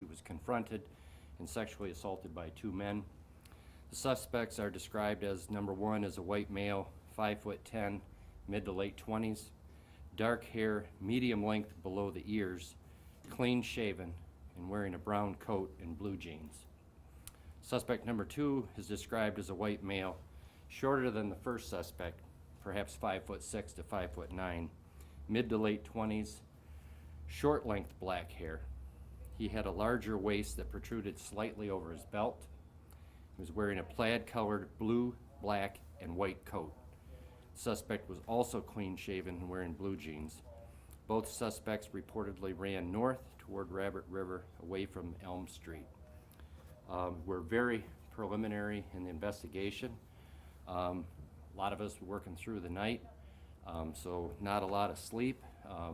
He was confronted and sexually assaulted by two men. The suspects are described as number one as a white male, 5'10", mid to late 20s, dark hair, medium length below the ears, clean shaven, and wearing a brown coat and blue jeans. Suspect number two is described as a white male, shorter than the first suspect, perhaps 5'6" to 5'9", mid to late 20s, short length black hair. He had a larger waist that protruded slightly over his belt. He was wearing a plaid-colored blue, black, and white coat. The suspect was also clean-shaven and wearing blue jeans. Both suspects reportedly ran north toward Rabbit River away from Elm Street. We're very preliminary in the investigation. A lot of us were working through the night, so not a lot of sleep.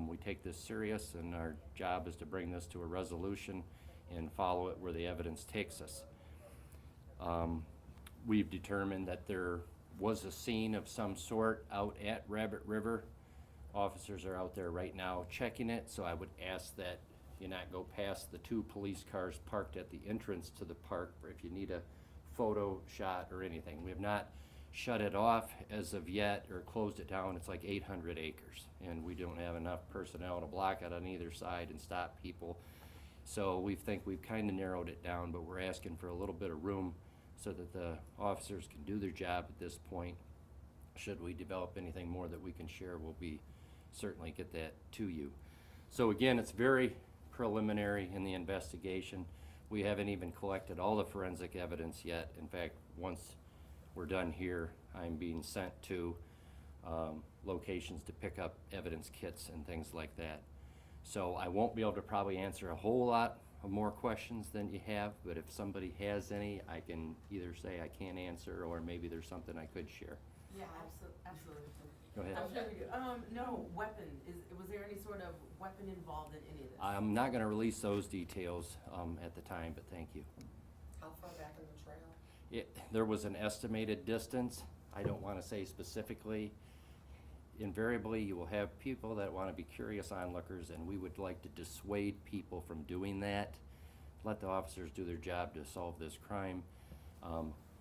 We take this serious, and our job is to bring this to a resolution and follow it where the evidence takes us. We've determined that there was a scene of some sort out at Rabbit River. Officers are out there right now checking it, so I would ask that you not go past the two police cars parked at the entrance to the park if you need a photo shot or anything. We have not shut it off as of yet or closed it down. It's like 800 acres, and we don't have enough personnel to block it on either side and stop people. So we think we've kind of narrowed it down, but we're asking for a little bit of room so that the officers can do their job at this point. Should we develop anything more that we can share, we'll be certainly get that to you. So again, it's very preliminary in the investigation. We haven't even collected all the forensic evidence yet. In fact, once we're done here, I'm being sent to locations to pick up evidence kits and things like that. So I won't be able to probably answer a whole lot of more questions than you have, but if somebody has any, I can either say I can't answer or maybe there's something I could share. Yeah, absolutely. Go ahead. No weapon. Was there any sort of weapon involved in any of this? I'm not gonna release those details at the time, but thank you. How far back in the trail? There was an estimated distance. I don't wanna say specifically. Invariably, you will have people that wanna be curious onlookers, and we would like to dissuade people from doing that. Let the officers do their job to solve this crime.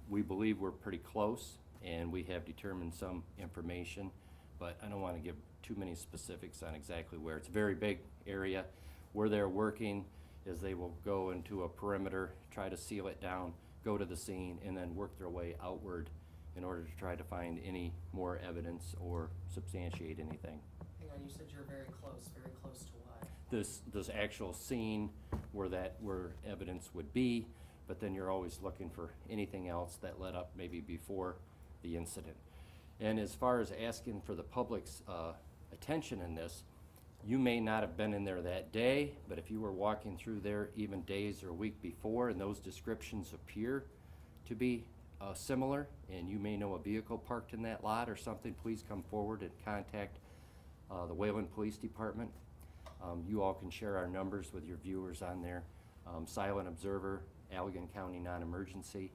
We believe we're pretty close, and we have determined some information, but I don't wanna give too many specifics on exactly where. It's a very big area. Where they're working is they will go into a perimeter, try to seal it down, go to the scene, and then work their way outward in order to try to find any more evidence or substantiate anything. Hang on, you said you're very close to what? This actual scene where evidence would be, but then you're always looking for anything else that led up maybe before the incident. And as far as asking for the public's attention in this, you may not have been in there that day, but if you were walking through there even days or a week before and those descriptions appear to be similar, and you may know a vehicle parked in that lot or something, please come forward and contact the Wayland Police Department. You all can share our numbers with your viewers on there. Silent Observer, Allegan County Non-Emergency.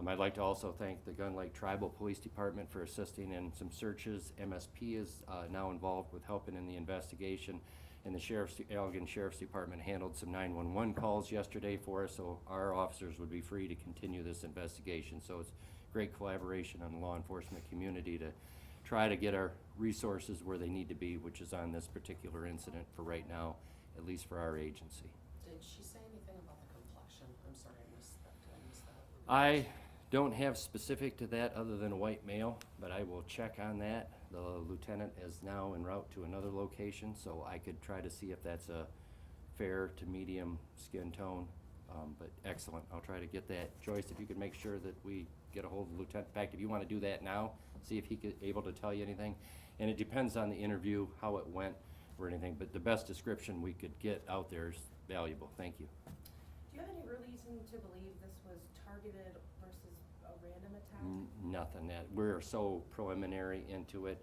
I'd like to also thank the Gun Lake Tribal Police Department for assisting in some searches. MSP is now involved with helping in the investigation, and the Allegan Sheriff's Department handled some 911 calls yesterday for us, so our officers would be free to continue this investigation. So it's great collaboration on the law enforcement community to try to get our resources where they need to be, which is on this particular incident for right now, at least for our agency. Did she say anything about the complexion? I'm sorry, I missed that. Did I miss that? I don't have specific to that other than a white male, but I will check on that. The lieutenant is now en route to another location, so I could try to see if that's a fair to medium skin tone. But excellent, I'll try to get that. Joyce, if you could make sure that we get a hold of the lieutenant. In fact, if you want to do that now, see if he could able to tell you anything. And it depends on the interview, how it went or anything, but the best description we could get out there is valuable. Thank you. Do you have any reason to believe this was targeted versus a random attack? Nothing. We're so preliminary into it.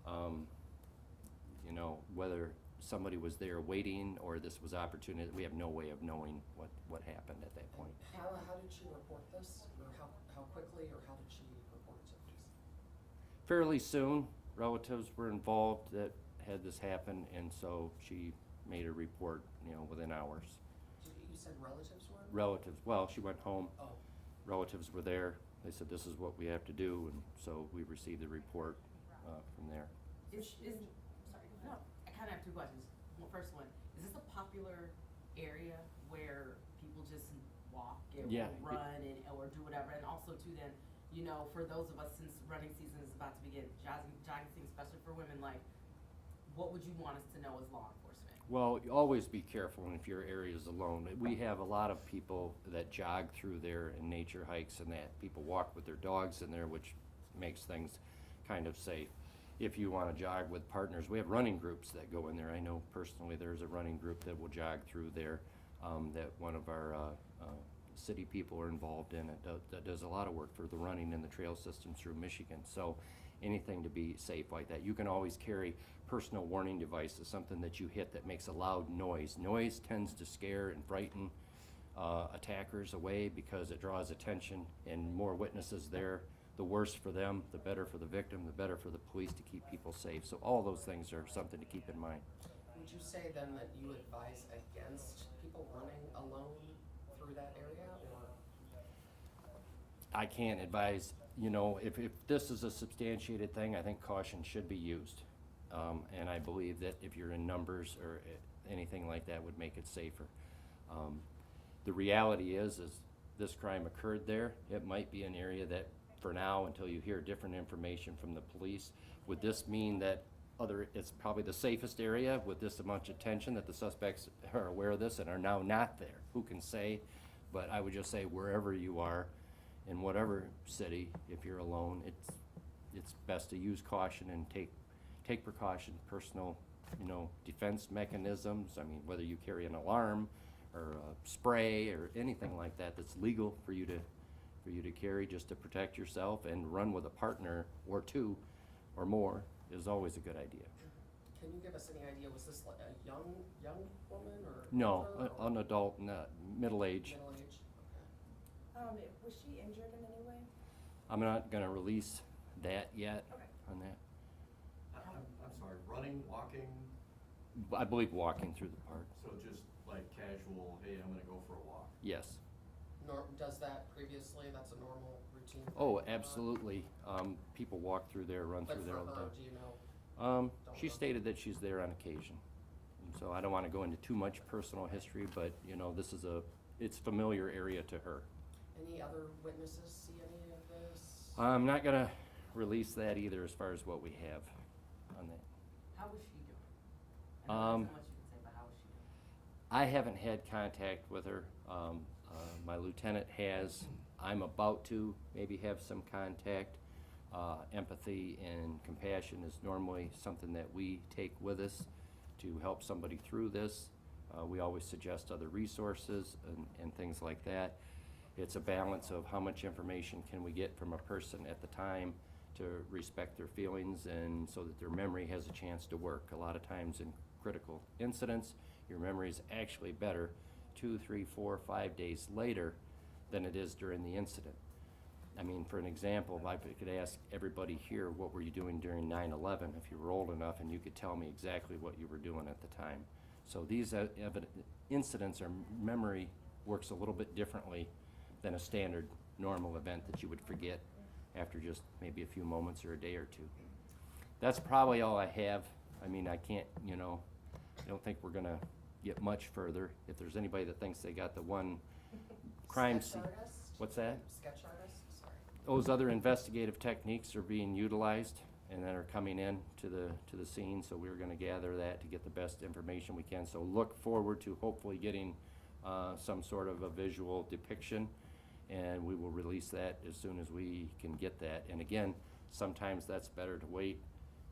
You know, whether somebody was there waiting or this was opportunity, we have no way of knowing what happened at that point. How did she report this? Or how quickly, or how did she report it to police? Fairly soon, relatives were involved that had this happen, and so she made a report, you know, within hours. You said relatives were? Relatives, well, she went home, Oh, relatives were there, they said, this is what we have to do, and so we received the report, from there. Sorry, no, I kinda have two questions. Well, first one, is this a popular area where people just walk and Yeah. run and, or do whatever? And also too then, you know, for those of us, since running season is about to begin, jogging season, especially for women, like, what would you want us to know as law enforcement? Well, you always be careful if your area is alone. We have a lot of people that jog through there in nature hikes and that. People walk with their dogs in there, which makes things kind of safe. If you want to jog with partners, we have running groups that go in there. I know personally there's a running group that will jog through there, that one of our city people are involved in it, that does a lot of work for the running and the trail system through Michigan. So anything to be safe like that. You can always carry personal warning devices, something that you hit that makes a loud noise. Noise tends to scare and frighten attackers away because it draws attention, and more witnesses there, the worse for them, the better for the victim, the better for the police to keep people safe. So all those things are something to keep in mind. would you say then that you advise against people running alone through that area, or? I can't advise, you know, if this is a substantiated thing, I think caution should be used. And I believe that if you're in numbers or anything like that would make it safer. The reality is this crime occurred there. It might be an area that, for now, until you hear different information from the police, would this mean that it's probably the safest area with this much attention that the suspects are aware of this and are now not there? Who can say? But I would just say wherever you are, in whatever city, if you're alone, it's best to use caution and take precaution, personal, you know, defense mechanisms. I mean, whether you carry an alarm or a spray or anything like that that's legal for you to carry just to protect yourself, and run with a partner or two or more is always a good idea. Can you give us any idea, was this like a young woman or? No, older, or an adult, middle age. Middle age, okay. Was she injured in any way? I'm not gonna release that yet Okay. on that. I'm sorry, running, walking, I believe walking through the park, so just like casual, hey, I'm gonna go for a walk. yes. Does that previously, that's a normal routine? for Oh, her? absolutely. People walk through there, run But through there all the for her, time. do you know? Don't She know. stated that she's there on occasion. And so I don't want to go into too much personal history, but, you know, it's familiar area to her. Any other witnesses see any of this? I'm not going to release that either as far as what we have on that. How was she doing? I know there's so much you can say, but how was she doing? I haven't had contact with her. My lieutenant has. I'm about to maybe have some contact. Empathy and compassion is normally something that we take with us to help somebody through this. We always suggest other resources and things like that. It's a balance of how much information can we get from a person at the time to respect their feelings and so that their memory has a chance to work. A lot of times in critical incidents, your memory is actually better 2, 3, 4, 5 days later than it is during the incident. I mean, for an example, if I could ask everybody here, what were you doing during 9/11, if you were old enough and you could tell me exactly what you were doing at the time. So these incidents, or memory works a little bit differently than a standard normal event that you would forget after just maybe a few moments or a day or two. That's probably all I have. I mean, I can't, you know, I don't think we're gonna get much further. If there's anybody that thinks they got the one crime scene. Sketch artist? What's that? Sketch artist, sorry. Those other investigative techniques are being utilized and then are coming in to the scene, so we're gonna gather that to get the best information we can. So look forward to hopefully getting some sort of a visual depiction, and we will release that as soon as we can get that. And again, sometimes that's better to wait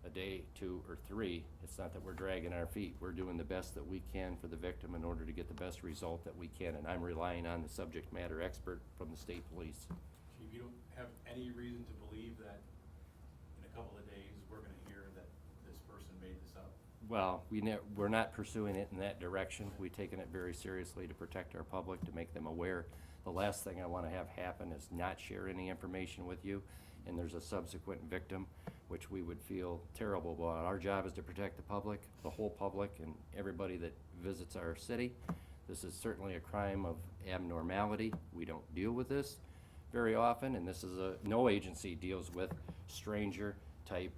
a day, 2, or 3. It's not that we're dragging our feet. We're doing the best that we can for the victim in order to get the best result that we can, and I'm relying on the subject matter expert from the state police. Chief, you don't have any reason to believe that in a couple of days, we're gonna hear that this person made this up? Well, we're not pursuing it in that direction. We've taken it very seriously to protect our public, to make them aware. The last thing I want to have happen is not share any information with you, and there's a subsequent victim, which we would feel terrible about. Our job is to protect the public, the whole public, and everybody that visits our city. This is certainly a crime of abnormality. We don't deal with this very often, and this is no agency deals with stranger-type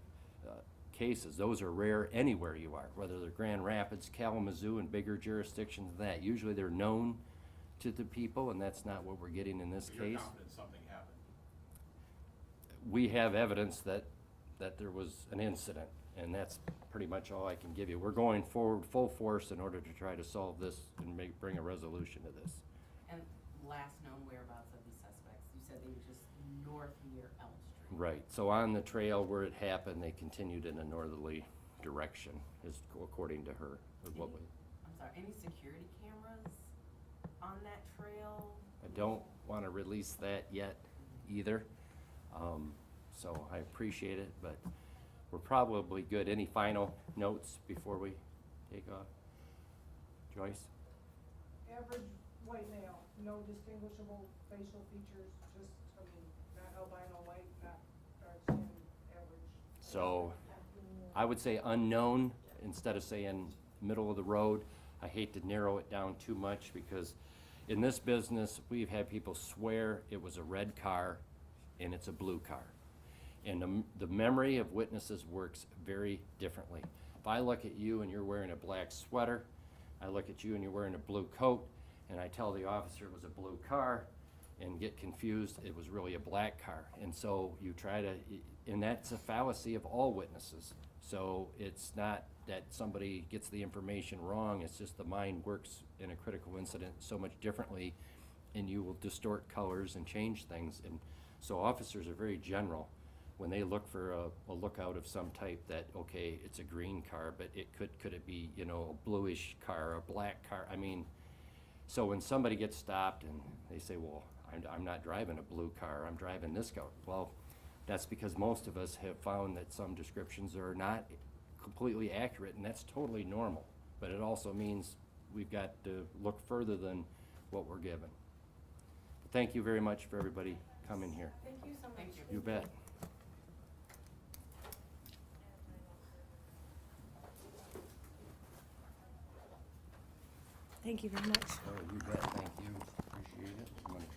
cases. Those are rare anywhere you are, whether they're Grand Rapids, Kalamazoo, and bigger jurisdictions than that. Usually they're known to the people, and that's not what we're getting in this So you're case. confident something happened? We have evidence that there was an incident, and that's pretty much all I can give you. We're going forward full force in order to try to solve this and bring a resolution to this. And last known whereabouts of these suspects, you said they were just north near Elm Street. Right, so on the trail where it happened, they continued in a northerly direction, is according to her. Or what we- I'm sorry, any security cameras on that trail? I don't want to release that yet either, so I appreciate it, but we're probably good. Any final notes before we take off? Joyce? Average white male, no distinguishable facial features, just, I mean, not albino white, not dark skin, average. So I would say unknown instead of saying middle of the road. I hate to narrow it down too much because in this business, we've had people swear it was a red car and it's a blue car. And the memory of witnesses works very differently. If I look at you and you're wearing a black sweater, I look at you and you're wearing a blue coat, and I tell the officer it was a blue car and get confused, it was really a black car. And so you try to, and that's a fallacy of all witnesses. So it's not that somebody gets the information wrong, it's just the mind works in a critical incident so much differently, and you will distort colors and change things. And so officers are very general when they look for a lookout of some type that, okay, it's a green car, but could it be, you know, a bluish car, a black car? I mean, so when somebody gets stopped and they say, well, I'm not driving a blue car, I'm driving this car. Well, that's because most of us have found that some descriptions are not completely accurate, and that's totally normal. But it also means we've got to look further than what we're given. Thank you very much for everybody coming here. Thank you so much. Thank you. You bet. Thank you very much. Oh, you bet, thank you, appreciate it. I'm gonna try